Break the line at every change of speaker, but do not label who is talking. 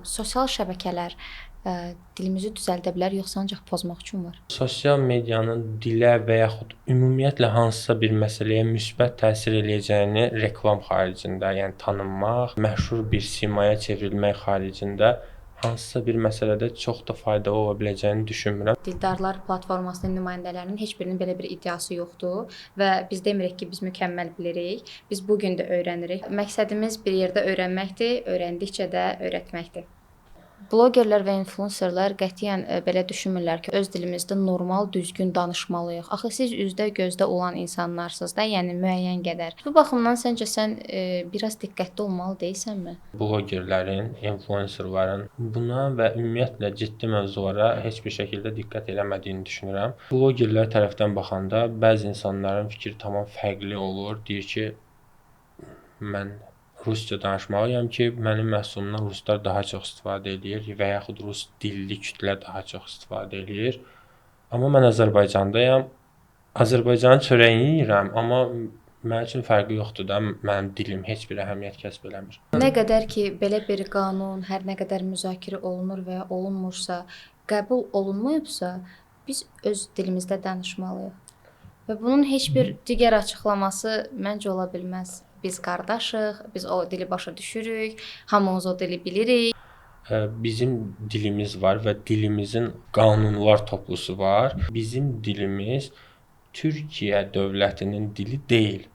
Sosial şəbəkələr dilimizi düzəldə bilər, yoxsa ancaq pozmaq üçün var?
Sosial medianın dilə və yaxud ümumiyyətlə hansısa bir məsələyə müsbət təsir eləyəcəyini reklam xaricində, yəni tanınmaq, məşhur bir simaya çevrilmək xaricində hansısa bir məsələdə çox da faydalı ola biləcəyini düşünmürəm.
Dildarlar platformasının nümayəndələrinin heç birinin belə bir iddiası yoxdur və biz demirik ki, biz mükəmməl bilirik. Biz bu gün də öyrənirik. Məqsədimiz bir yerdə öyrənməkdir, öyrəndikcə də öyrətməkdir. Blogerlər və influencerlər qətiyyən belə düşünmürlər ki, öz dilimizdə normal, düzgün danışmalıyıq. Axı siz üzdə gözdə olan insanlarsınız da, yəni müəyyən qədər. Bu baxımdan səncə sən biraz diqqətli olmalı deyilsənmi?
Blogerlərin, influencerların buna və ümumiyyətlə ciddi mövzulara heç bir şəkildə diqqət eləmədiyini düşünürəm. Blogerlər tərəfdən baxanda bəzi insanların fikri tamam fərqli olur. Deyir ki, mən rusca danışmalıyam ki, mənim məhsulumdan ruslar daha çox istifadə edir və yaxud rus dilli kütlə daha çox istifadə edir. Amma mən Azərbaycandayam. Azərbaycanın çörəyini yeyirəm, amma mənim üçün fərqi yoxdur da, mənim dilim heç bir əhəmiyyət kəsb eləmir.
Nə qədər ki, belə bir qanun hər nə qədər müzakirə olunur və ya olunmursa, qəbul olunmayıbsa, biz öz dilimizdə danışmalıyıq. Və bunun heç bir digər açıqlaması məncə ola bilməz. Biz qardaşıq, biz o dili başa düşürük, hamımız o dili bilirik.
Bizim dilimiz var və dilimizin qanunlar toplusu var. Bizim dilimiz Türkiyə dövlətinin dili deyil.